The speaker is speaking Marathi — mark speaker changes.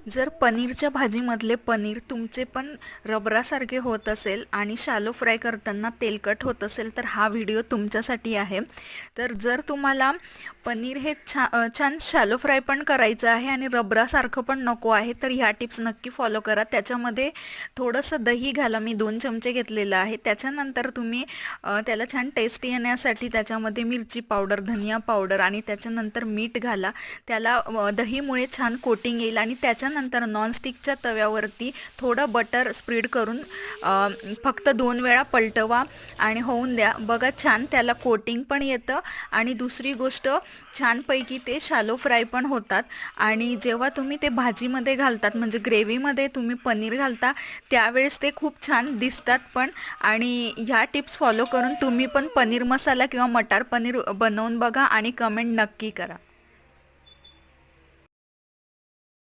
Speaker 1: जर पनीरच्या भाजीमधले पनीर तुमचे पण रबरासारखे होत असेल आणि शॅलो फ्राय करताना तेलकट होत असेल तर हा व्हिडिओ तुमच्यासाठी आहे। तर जर तुम्हाला पनीर हे छान शॅलो फ्राय पण करायचं आहे आणि रबरासारखं पण नको आहे तर ह्या टिप्स नक्की फॉलो करा। त्याच्यामध्ये थोडंसं दही घाला, मी 2 चमचे घेतलेलं आहे। त्याच्यानंतर तुम्ही त्याला छान टेस्ट येण्यासाठी त्याच्यामध्ये मिरची पावडर, धनिया पावडर आणि त्याच्यानंतर मीठ घाला। त्याला दहीमुळे छान कोटिंग येईल आणि त्याच्यानंतर नॉनस्टिकच्या तव्यावरती थोडं बटर स्प्रेड करून फक्त 2 वेळा पलटवा आणि होऊन द्या। बघा छान त्याला कोटिंग पण येतं आणि दुसरी गोष्ट छानपैकी ते शॅलो फ्राय पण होतात। आणि जेव्हा तुम्ही ते भाजीमध्ये घालतात म्हणजे ग्रेव्हीमध्ये तुम्ही पनीर घालता त्यावेळेस ते खूप छान दिसतात पण। आणि ह्या टिप्स फॉलो करून तुम्ही पण पनीर मसाला किंवा मटार पनीर बनवून बघा आणि कमेंट नक्की करा।